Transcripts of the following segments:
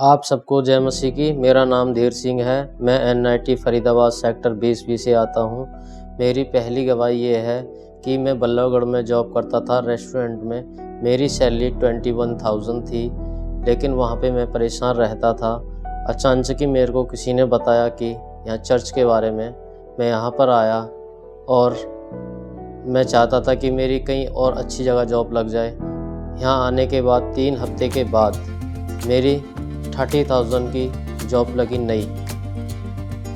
आप सबको जय मसीह की। मेरा नाम धीर सिंह है। मैं NIT फरीदाबाद सेक्टर 20B से आता हूँ। मेरी पहली गवाही ये है कि मैं बल्लभगढ़ में जॉब करता था रेस्टोरेंट में। मेरी सैलरी 21,000 थी, लेकिन वहाँ पे मैं परेशान रहता था। अचानक ही मेरे को किसी ने बताया कि यहाँ चर्च के बारे में। मैं यहाँ पर आया और मैं चाहता था कि मेरी कहीं और अच्छी जगह जॉब लग जाए। यहाँ आने के बाद 3 हफ्ते के बाद मेरी 30,000 की जॉब लगी नई।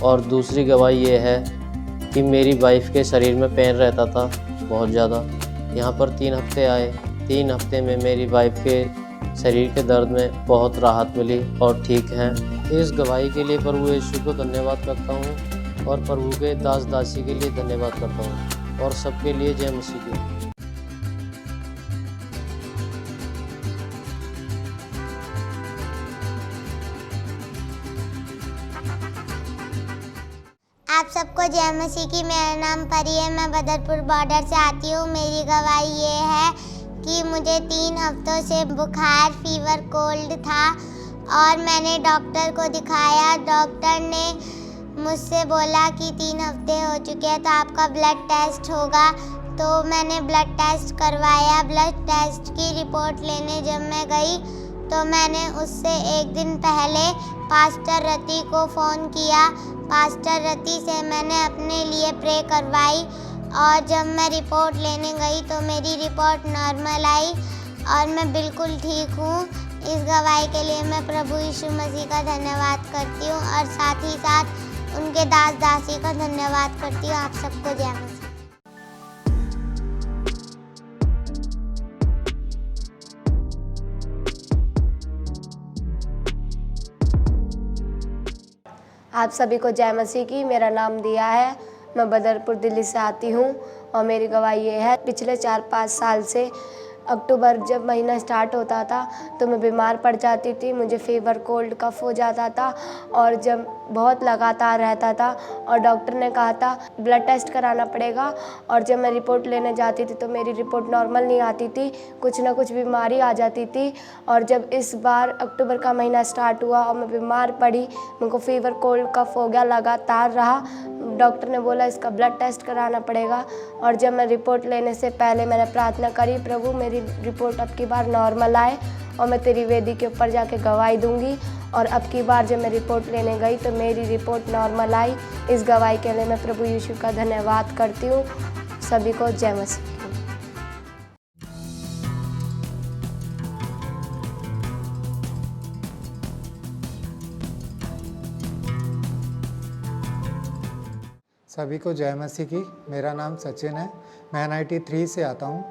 और दूसरी गवाही ये है कि मेरी वाइफ के शरीर में पेन रहता था बहुत ज़्यादा। यहाँ पर 3 हफ्ते आए। 3 हफ्ते में मेरी वाइफ के शरीर के दर्द में बहुत राहत मिली और ठीक हैं। इस गवाही के लिए प्रभु यीशु को धन्यवाद करता हूँ और प्रभु के दास दासी के लिए धन्यवाद करता हूँ और सबके लिए जय मसीह की। आप सबको जय मसीह की। मेरा नाम परी है। मैं बदरपुर बॉर्डर से आती हूँ। मेरी गवाही ये है कि मुझे 3 हफ्तों से बुखार, फीवर, कोल्ड था और मैंने डॉक्टर को दिखाया। डॉक्टर ने मुझसे बोला कि 3 हफ्ते हो चुके हैं तो आपका ब्लड टेस्ट होगा। तो मैंने ब्लड टेस्ट करवाया। ब्लड टेस्ट की रिपोर्ट लेने जब मैं गई तो मैंने उससे एक दिन पहले पास्टर रति को फ़ोन किया। पास्टर रति से मैंने अपने लिए प्रे करवाई और जब मैं रिपोर्ट लेने गई तो मेरी रिपोर्ट नॉर्मल आई और मैं बिल्कुल ठीक हूँ। इस गवाही के लिए मैं प्रभु यीशु मसीह का धन्यवाद करती हूँ और साथ ही साथ उनके दास दासी का धन्यवाद करती हूँ। आप सबको जय मसीह। आप सभी को जय मसीह की। मेरा नाम दिया है। मैं बदरपुर दिल्ली से आती हूँ और मेरी गवाही ये है, पिछले 4-5 साल से अक्टूबर जब महीना स्टार्ट होता था तो मैं बीमार पड़ जाती थी। मुझे फीवर, कोल्ड, कफ हो जाता था और जब बहुत लगातार रहता था और डॉक्टर ने कहा था ब्लड टेस्ट कराना पड़ेगा। और जब मैं रिपोर्ट लेने जाती थी तो मेरी रिपोर्ट नॉर्मल नहीं आती थी, कुछ ना कुछ बीमारी आ जाती थी। और जब इस बार अक्टूबर का महीना स्टार्ट हुआ और मैं बीमार पड़ी, मेरे को फीवर, कोल्ड, कफ हो गया, लगातार रहा। डॉक्टर ने बोला इसका ब्लड टेस्ट कराना पड़ेगा। और जब मैं रिपोर्ट लेने से पहले मैंने प्रार्थना करी, प्रभु मेरी रिपोर्ट अब की बार नॉर्मल आए और मैं तेरी वेदी के ऊपर जाके गवाही दूंगी। और अब की बार जब मैं रिपोर्ट लेने गई तो मेरी रिपोर्ट नॉर्मल आई। इस गवाही के लिए मैं प्रभु यीशु का धन्यवाद करती हूँ। सभी को जय मसीह। सभी को जय मसीह की। मेरा नाम सचिन है। मैं NIT 3 से आता हूँ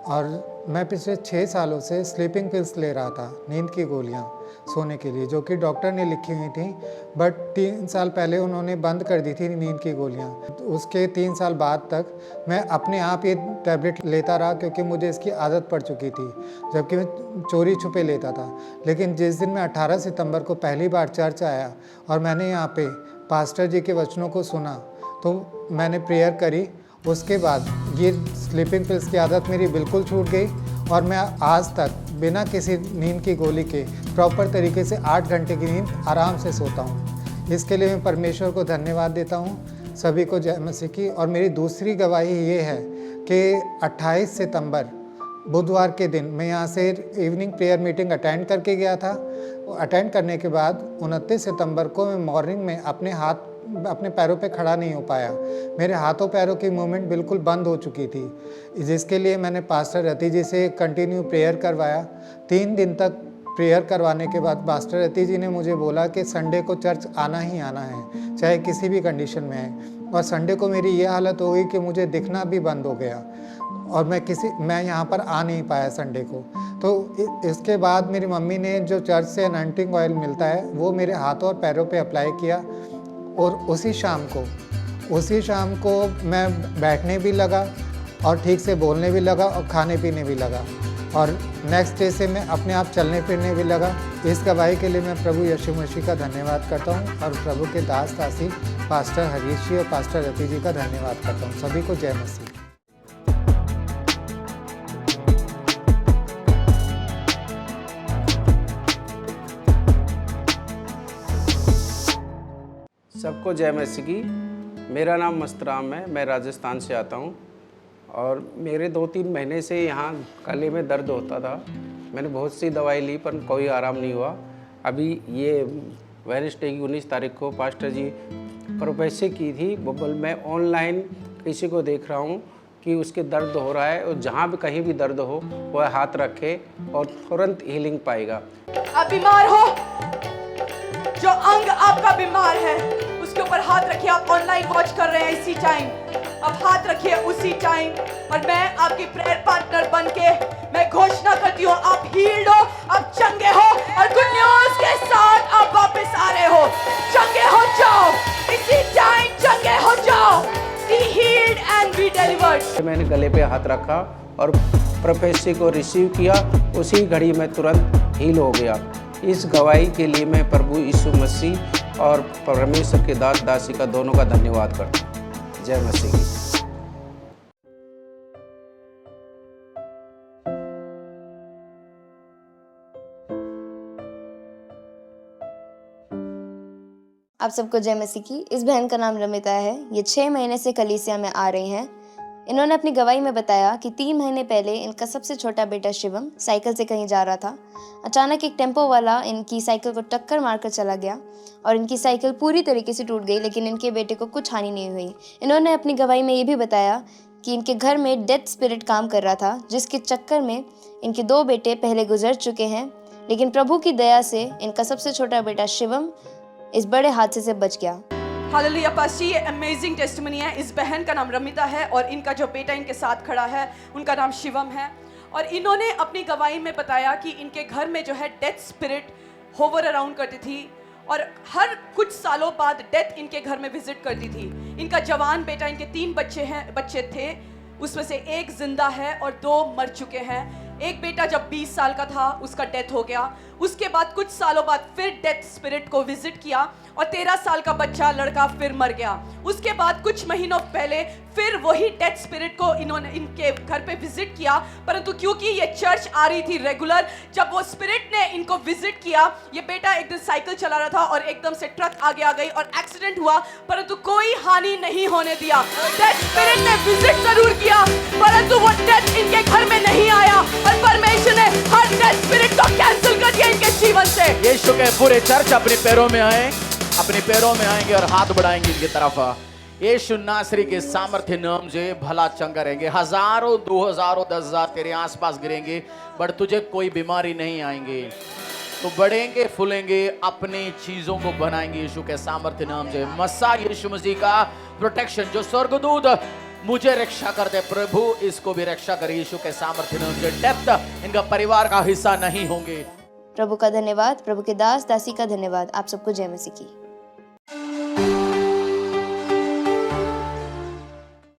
और मैं पिछले 6 सालों से स्लीपिंग पिल्स ले रहा था, नींद की गोलियाँ सोने के लिए, जो कि डॉक्टर ने लिखी हुई थी। बट 3 साल पहले उन्होंने बंद कर दी थी नींद की गोलियाँ। उसके 3 साल बाद तक मैं अपने आप ये टैबलेट लेता रहा क्योंकि मुझे इसकी आदत पड़ चुकी थी, जबकि मैं चोरी छुपे लेता था। लेकिन जिस दिन मैं 18 सितंबर को पहली बार चर्च आया और मैंने यहाँ पे पास्टर जी के वचनों को सुना तो मैंने प्रेयर करी। उसके बाद ये स्लीपिंग पिल्स की आदत मेरी बिल्कुल छूट गई और मैं आज तक बिना किसी नींद की गोली के प्रॉपर तरीके से 8 घंटे की नींद आराम से सोता हूँ। इसके लिए मैं परमेश्वर को धन्यवाद देता हूँ। सभी को जय मसीह की। और मेरी दूसरी गवाही ये है कि 28 सितंबर बुधवार के दिन मैं यहाँ से इवनिंग प्रेयर मीटिंग अटेंड करके गया था। अटेंड करने के बाद 29 सितंबर को मैं मॉर्निंग में अपने पैरों पे खड़ा नहीं हो पाया। मेरे हाथों पैरों की मूवमेंट बिल्कुल बंद हो चुकी थी, जिसके लिए मैंने पास्टर रति जी से कंटिन्यू प्रेयर करवाया। 3 दिन तक प्रेयर करवाने के बाद पास्टर रति जी ने मुझे बोला कि संडे को चर्च आना ही आना है, चाहे किसी भी कंडीशन में है। और संडे को मेरी ये हालत हो गई कि मुझे दिखना भी बंद हो गया और मैं यहाँ पर आ नहीं पाया संडे को। तो इसके बाद मेरी मम्मी ने जो चर्च से अनॉइंटिंग ऑयल मिलता है वो मेरे हाथों और पैरों पे अप्लाई किया और उसी शाम को मैं बैठने भी लगा और ठीक से बोलने भी लगा और खाने पीने भी लगा और नेक्स्ट डे से मैं अपने आप चलने फिरने भी लगा। इस गवाही के लिए मैं प्रभु यीशु मसीह का धन्यवाद करता हूँ और प्रभु के दास दासी पास्टर हरीश जी और पास्टर रति जी का धन्यवाद करता हूँ। सभी को जय मसीह। सबको जय मसीह की। मेरा नाम मस्तराम है, मैं राजस्थान से आता हूँ और मेरे 2-3 महीने से यहाँ गले में दर्द होता था। मैंने बहुत सी दवाई ली पर कोई आराम नहीं हुआ। अभी ये वेडनेसडे की 19 तारीख को पास्टर जी प्रोफेसी की थी। बबल मैं ऑनलाइन किसी को देख रहा हूँ कि उसके दर्द हो रहा है और जहाँ भी कहीं भी दर्द हो वह हाथ रखे और तुरंत हीलिंग पाएगा। आप बीमार हो, जो अंग आपका बीमार है उसके ऊपर हाथ रखिए। आप ऑनलाइन वॉच कर रहे हैं इसी टाइम, अब हाथ रखिए उसी टाइम और मैं आपकी प्रेयर पार्टनर बन के मैं घोषणा करती हूँ आप हील्ड हो, आप चंगे हो और गुड न्यूज के साथ आप वापस आ रहे हो। चंगे हो जाओ, इसी टाइम चंगे हो जाओ। Be healed and be delivered। मैंने गले पे हाथ रखा और प्रोफेसी को रिसीव किया, उसी घड़ी में तुरंत हील हो गया। इस गवाही के लिए मैं प्रभु यीशु मसीह और परमेश्वर के दास दासी का दोनों का धन्यवाद करता हूँ। जय मसीह की। आप सबको जय मसीह की। इस बहन का नाम रमिता है। ये 6 महीने से कलीसिया में आ रही हैं। इन्होंने अपनी गवाही में बताया कि 3 महीने पहले इनका सबसे छोटा बेटा शिवम साइकिल से कहीं जा रहा था। अचानक एक टेम्पो वाला इनकी साइकिल को टक्कर मारकर चला गया और इनकी साइकिल पूरी तरीके से टूट गई, लेकिन इनके बेटे को कुछ हानि नहीं हुई। इन्होंने अपनी गवाही में ये भी बताया कि इनके घर में डेथ स्पिरिट काम कर रहा था, जिसके चक्कर में इनके 2 बेटे पहले गुजर चुके हैं, लेकिन प्रभु की दया से इनका सबसे छोटा बेटा शिवम इस बड़े हादसे से बच गया। हालेलुया पास्टर, ये अमेजिंग टेस्टिमनी है। इस बहन का नाम रमिता है और इनका जो बेटा इनके साथ खड़ा है उनका नाम शिवम है और इन्होंने अपनी गवाही में बताया कि इनके घर में जो है डेथ स्पिरिट होवर अराउंड करती थी और हर कुछ सालों बाद डेथ इनके घर में विजिट करती थी। इनका जवान बेटा, इनके 3 बच्चे थे, उसमें से 1 जिंदा है और 2 मर चुके हैं। एक बेटा जब 20 साल का था उसका डेथ हो गया। उसके बाद कुछ सालों बाद फिर डेथ स्पिरिट को विजिट किया और 13 साल का बच्चा लड़का फिर मर गया। उसके बाद कुछ महीनों पहले फिर वही डेथ स्पिरिट को इन्होंने इनके घर पे विजिट किया, परंतु क्योंकि ये चर्च आ रही थी रेगुलर, जब वो स्पिरिट ने इनको विजिट किया, ये बेटा एक दिन साइकिल चला रहा था और एकदम से ट्रक आगे आ गई और एक्सीडेंट हुआ, परंतु कोई हानि नहीं होने दिया। डेथ स्पिरिट ने विजिट जरूर किया परंतु वो डेथ इनके घर में नहीं आया और परमेश्वर ने हर डेथ स्पिरिट को कैंसिल कर दिया इनके जीवन से। यीशु के पूरे चर्च अपने पैरों में आए, अपने पैरों में आएंगे और हाथ बढ़ाएंगे इनकी तरफ। यीशु नासरी के सामर्थ्य नाम से भला चंगा रहेंगे। हजारों, 2000, 10,000 तेरे आसपास गिरेंगे, बट तुझे कोई बीमारी नहीं आएंगे। तो बढ़ेंगे, फूलेंगे, अपनी चीजों को बनाएंगे यीशु के सामर्थ्य नाम से। मसा यीशु मसीह का प्रोटेक्शन, जो स्वर्गदूत मुझे रक्षा कर दे, प्रभु इसको भी रक्षा करे यीशु के सामर्थ्य नाम से। डेथ इनका परिवार का हिस्सा नहीं होंगे। प्रभु का धन्यवाद, प्रभु के दास दासी का धन्यवाद। आप सबको जय मसीह की।